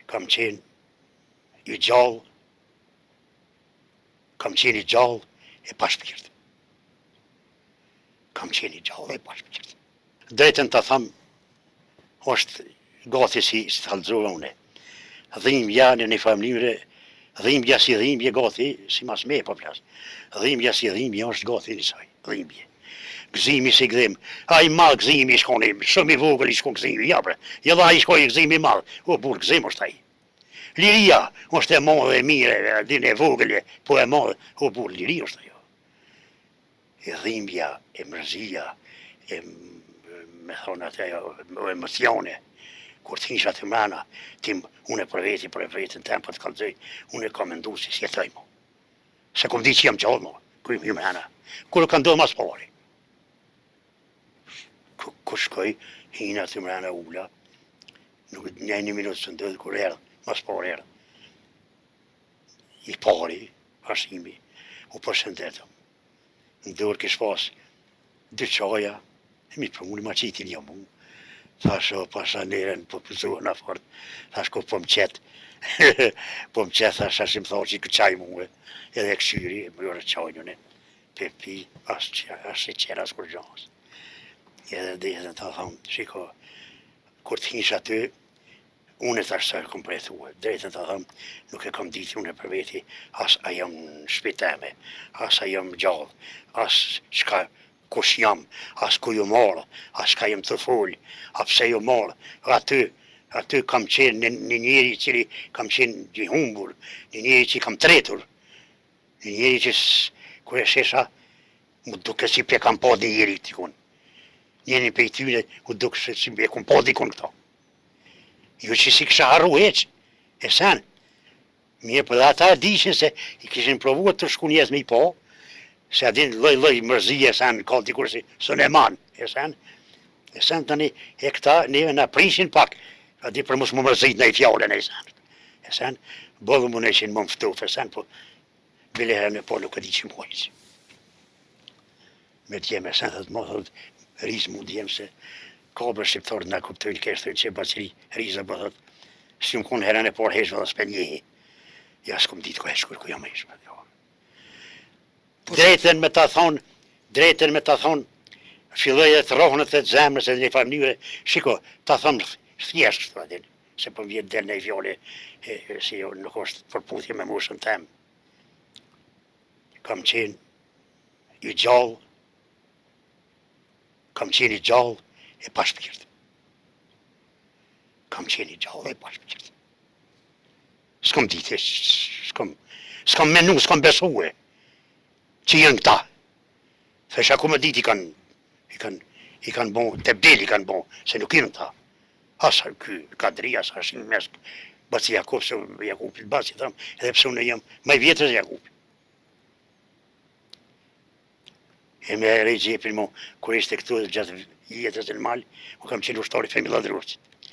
kam qenë i gjallë, kam qenë i gjallë e pa shpirt. Kam qenë i gjallë e pa shpirt. Drejtën të thamë, është gati si të halëzova une. Dhimbja në një familje, dhimbja si dhimbje gati, si mas me po plasë. Dhimbja si dhimbje është gati njësaj, dhimbje. Gëzimi si gëzim, a i malë gëzimi i shkoni, shumë i vogël i shkon gëzimi, ja bre, jella i shkoj gëzimi i malë, o burë gëzim është ai. Liria është e madhe e mire, din e vogël, po e madhe, o burë liri është ajo. E dhimbja, e mërzia, e me thonë atë emocione, kur të hisha të mrena, tim, unë për vetën tem për të kalëzoj, unë e kam mendu si jetoj mo. Se kom di që jam gjallë mo, ku ju mrena, kur ka ndodhë mas pari. Kur shkoj, hina të mrena ula, nuk një minutë së ndodhë kur erë, mas pari erë. I pari, ashimi, u përshëndetëm. Ndërë kish pas, dy qaja, mi për unë ma qitin jam mu. Thash, o, pasha neren, po pëzohë në fort. Thash, ko po më qetë. Po më qetë, thash, ashtë më thorë që i këqaj muë. Edhe këshyri, më jore qajnjone. Pepi, ashtë e qera s'kur gjanës. Edhe dhe të thamë, shiko, kur të hinsh aty, unë e thash sa e kom prejthuë. Drejtën të thamë, nuk e kom ditë unë për veti, as a jam në shpiteme, as a jam gjallë, as shka kush jam, as ku ju marë, as ka jem të folë, a pse ju marë, aty kam qenë një njeri cili kam qenë një humbur, një njeri që kam tretur, një njeri që kër e shesha, mu duke si pe kam pa dhe njeri të kun. Njeni pe i tyre, mu duke si pe kam pa dhe kun këta. Jo që si kësha arru heq, e sen. Mirë, për dhe ata e dishin se i kishin provuar të shku njerëz me i pa, se adin loj mërzije, sen, ka dikur si së ne man, e sen tani, e këta, neve në prishin pak, adi për mos më mërzit në i fjallën, e sen, bëllë më në ishin më mftuf, e sen, po, bile herë në po nuk e di që mojës. Me t'jem, e sen, thët më, thët, rizë mu d'jem se, kabër shqiptarët nga kuptojnë kështë, që baciri, rizë, bë, thët, si më konë herën e por heshve dhe s'pen njehi, ja s'kom ditë ku heshkur, ku jam heshve, Drejten me ta thonë, filloj e të rohnët e të zemrës e një familje, shiko, ta thonë thjesht, se për vjetë del në i fjole, si nuk është përputhje me moshën tem. Kam qenë i gjallë, e pa shpirt. Kam qenë i gjallë e pa shpirt. S'kom ditë, s'kom menu, s'kom besue. Që jënë këta. Thesha ku më dit i kanë bon, të bdeli i kanë bon, se nuk jënë këta. Asa ky kadri, asa është një mes, Baci Jakub, se Jakubit Baci, thamë, edhe pëse unë jam maj vjetës Jakub. E me rejtë gjepin mo, kur ishte këtu dhe gjatë jetës e në malë, u kam qenë ushtari Femilla Druçit.